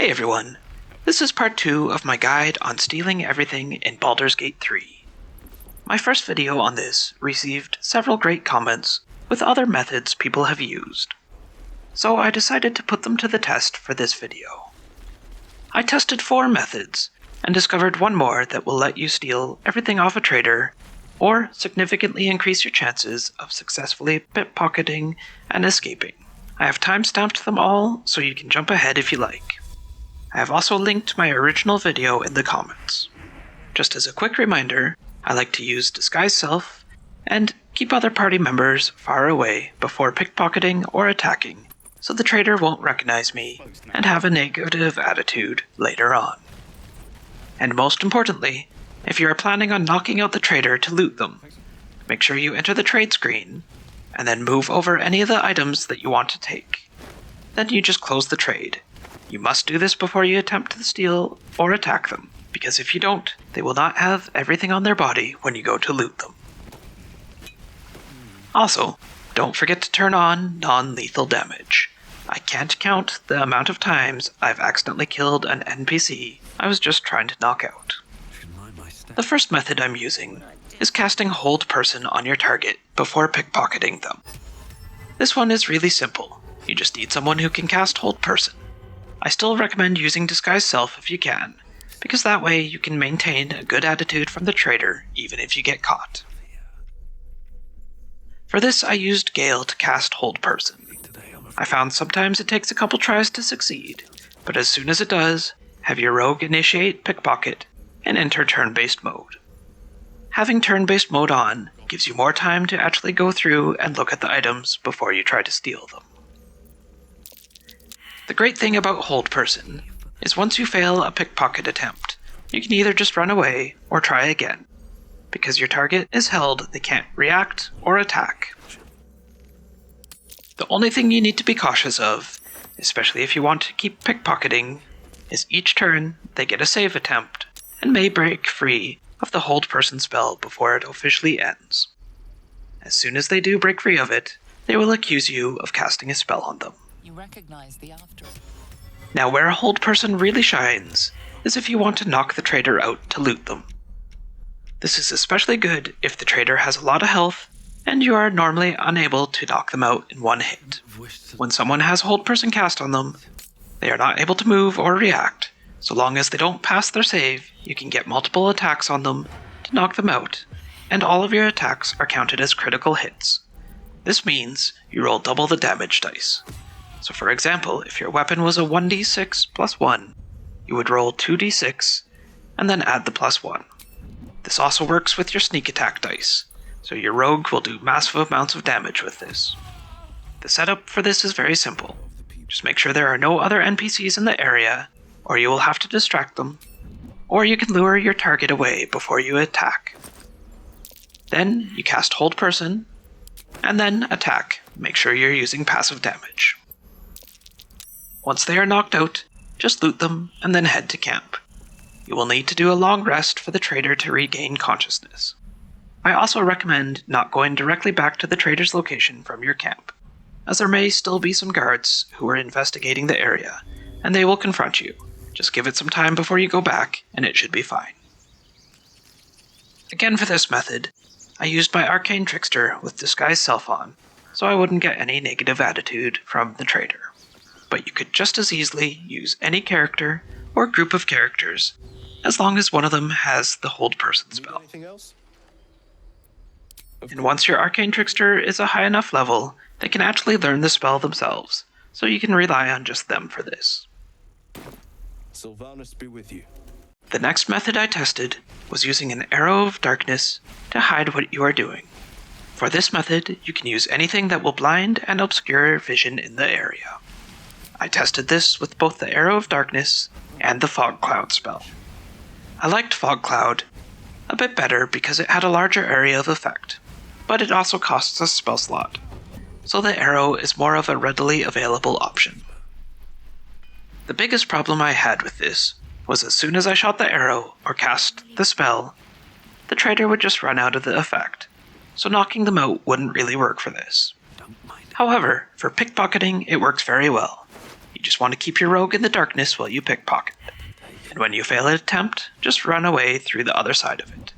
Hey everyone, this is part 2 of my guide on stealing everything in Baldur's Gate 3. My first video on this received several great comments with other methods people have used, so I decided to put them to the test for this video. I tested 4 methods and discovered one more that will let you steal everything off a trader or significantly increase your chances of successfully pickpocketing and escaping. I have time-stamped them all so you can jump ahead if you like. I have also linked my original video in the comments. Just as a quick reminder, I like to use Disguise Self and keep other party members far away before pickpocketing or attacking, so the trader won't recognize me and have a negative attitude later on. And most importantly, if you are planning on knocking out the trader to loot them, make sure you enter the trade screen and then move over any of the items that you want to take. Then you just close the trade. You must do this before you attempt to steal or attack them, because if you don't, they will not have everything on their body when you go to loot them. Also, don't forget to turn on non-lethal damage. I can't count the amount of times I've accidentally killed an NPC I was just trying to knock out. The first method I'm using is casting Hold Person on your target before pickpocketing them. This one is really simple. You just need someone who can cast Hold Person. I still recommend using Disguise Self if you can, because that way you can maintain a good attitude from the trader even if you get caught. For this I used Gale to cast Hold Person. I found sometimes it takes a couple tries to succeed, but as soon as it does, have your rogue initiate pickpocket and enter turn-based mode. Having turn-based mode on gives you more time to actually go through and look at the items before you try to steal them. The great thing about Hold Person is once you fail a pickpocket attempt, you can either just run away or try again. Because your target is held, they can't react or attack. The only thing you need to be cautious of, especially if you want to keep pickpocketing, is each turn they get a save attempt and may break free of the Hold Person spell before it officially ends. As soon as they do break free of it, they will accuse you of casting a spell on them. You recognize the after. Now where a Hold Person really shines is if you want to knock the trader out to loot them. This is especially good if the trader has a lot of health and you are normally unable to knock them out in one hit. When someone has Hold Person cast on them, they are not able to move or react. So long as they don't pass their save, you can get multiple attacks on them to knock them out, and all of your attacks are counted as critical hits. This means you roll double the damage dice. So for example, if your weapon was a 1d6 plus 1, you would roll 2d6 and then add the plus 1. This also works with your sneak attack dice, so your rogue will do massive amounts of damage with this. The setup for this is very simple. Just make sure there are no other NPCs in the area, or you will have to distract them, or you can lure your target away before you attack. Then you cast Hold Person, and then attack. Make sure you're using passive damage. Once they are knocked out, just loot them and then head to camp. You will need to do a long rest for the trader to regain consciousness. I also recommend not going directly back to the trader's location from your camp, as there may still be some guards who are investigating the area, and they will confront you. Just give it some time before you go back, and it should be fine. Again for this method, I used my Arcane Trickster with Disguise Self on, so I wouldn't get any negative attitude from the trader. But you could just as easily use any character or group of characters, as long as one of them has the Hold Person spell. And once your Arcane Trickster is a high enough level, they can actually learn the spell themselves, so you can rely on just them for this. Sylvanas be with you. The next method I tested was using an Arrow of Darkness to hide what you are doing. For this method, you can use anything that will blind and obscure vision in the area. I tested this with both the Arrow of Darkness and the Fog Cloud spell. I liked Fog Cloud a bit better because it had a larger area of effect, but it also costs a spell slot, so the Arrow is more of a readily available option. The biggest problem I had with this was as soon as I shot the arrow or cast the spell, the trader would just run out of the effect, so knocking them out wouldn't really work for this. However, for pickpocketing it works very well. You just want to keep your rogue in the darkness while you pickpocket. And when you fail an attempt, just run away through the other side of it.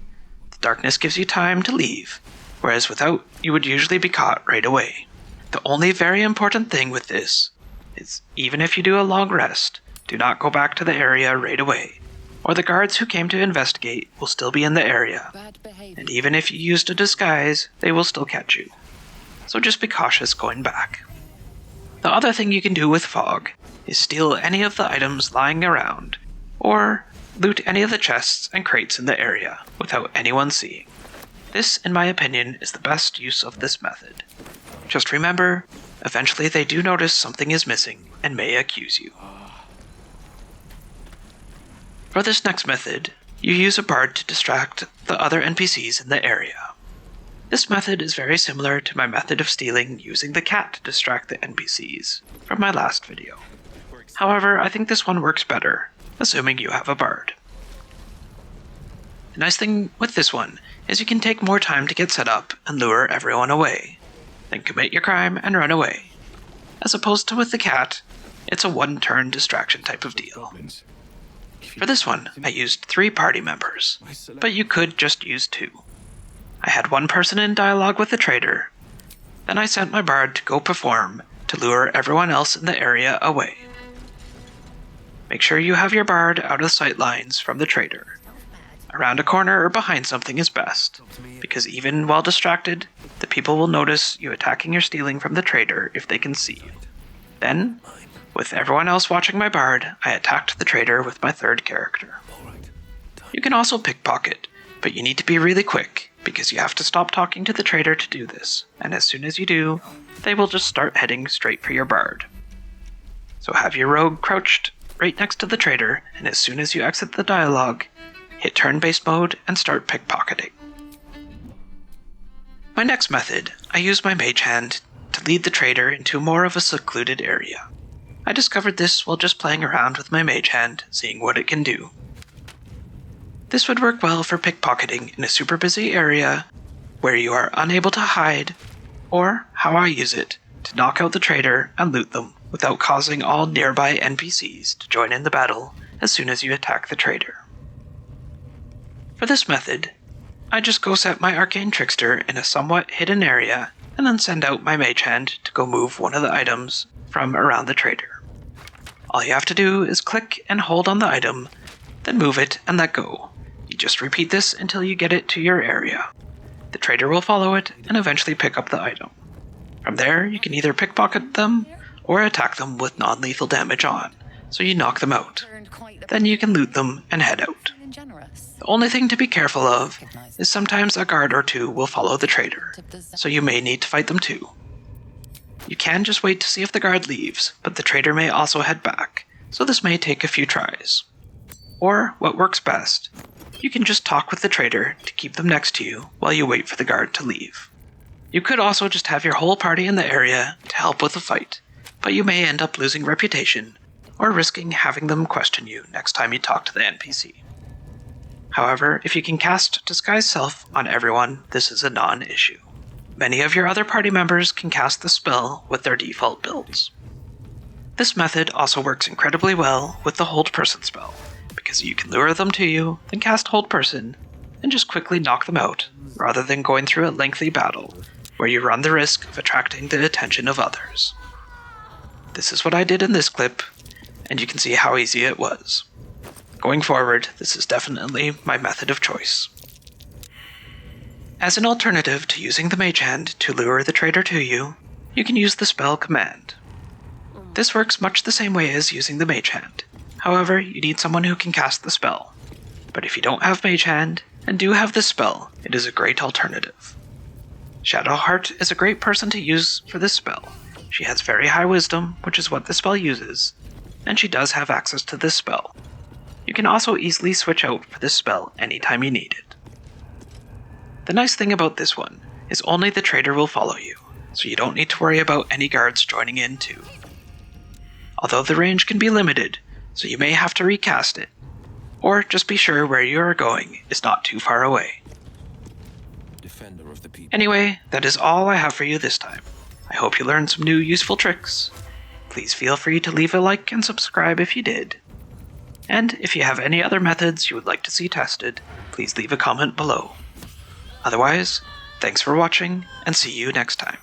The darkness gives you time to leave, whereas without, you would usually be caught right away. The only very important thing with this is even if you do a long rest, do not go back to the area right away, or the guards who came to investigate will still be in the area, and even if you used a disguise, they will still catch you. So just be cautious going back. The other thing you can do with fog is steal any of the items lying around, or loot any of the chests and crates in the area without anyone seeing. This, in my opinion, is the best use of this method. Just remember, eventually they do notice something is missing and may accuse you. For this next method, you use a bard to distract the other NPCs in the area. This method is very similar to my method of stealing using the cat to distract the NPCs from my last video. However, I think this one works better, assuming you have a bard. The nice thing with this one is you can take more time to get set up and lure everyone away, then commit your crime and run away. As opposed to with the cat, it's a one-turn distraction type of deal. For this one, I used 3 party members, but you could just use 2. I had one person in dialogue with the trader, then I sent my bard to go perform to lure everyone else in the area away. Make sure you have your bard out of sight lines from the trader. Around a corner or behind something is best, because even while distracted, the people will notice you attacking or stealing from the trader if they can see you. Then, with everyone else watching my bard, I attacked the trader with my 3rd character. You can also pickpocket, but you need to be really quick, because you have to stop talking to the trader to do this, and as soon as you do, they will just start heading straight for your bard. So have your rogue crouched right next to the trader, and as soon as you exit the dialogue, hit turn-based mode and start pickpocketing. My next method, I use my mage hand to lead the trader into more of a secluded area. I discovered this while just playing around with my mage hand, seeing what it can do. This would work well for pickpocketing in a super busy area where you are unable to hide, or how I use it, to knock out the trader and loot them without causing all nearby NPCs to join in the battle as soon as you attack the trader. For this method, I just go set my arcane trickster in a somewhat hidden area and then send out my mage hand to go move one of the items from around the trader. All you have to do is click and hold on the item, then move it and let go. You just repeat this until you get it to your area. The trader will follow it and eventually pick up the item. From there, you can either pickpocket them or attack them with non-lethal damage on, so you knock them out. Then you can loot them and head out. The only thing to be careful of is sometimes a guard or 2 will follow the trader, so you may need to fight them too. You can just wait to see if the guard leaves, but the trader may also head back, so this may take a few tries. Or, what works best, you can just talk with the trader to keep them next to you while you wait for the guard to leave. You could also just have your whole party in the area to help with the fight, but you may end up losing reputation or risking having them question you next time you talk to the NPC. However, if you can cast Disguise Self on everyone, this is a non-issue. Many of your other party members can cast the spell with their default builds. This method also works incredibly well with the Hold Person spell, because you can lure them to you, then cast Hold Person, and just quickly knock them out, rather than going through a lengthy battle, where you run the risk of attracting the attention of others. This is what I did in this clip, and you can see how easy it was. Going forward, this is definitely my method of choice. As an alternative to using the mage hand to lure the trader to you, you can use the spell command. This works much the same way as using the mage hand. However, you need someone who can cast the spell. But if you don't have mage hand, and do have this spell, it is a great alternative. Shadowheart is a great person to use for this spell. She has very high wisdom, which is what the spell uses, and she does have access to this spell. You can also easily switch out for this spell anytime you need it. The nice thing about this one is only the trader will follow you, so you don't need to worry about any guards joining in too. Although the range can be limited, so you may have to recast it, or just be sure where you are going is not too far away. Anyway, that is all I have for you this time. I hope you learned some new useful tricks. Please feel free to leave a like and subscribe if you did. And if you have any other methods you would like to see tested, please leave a comment below. Otherwise, thanks for watching, and see you next time.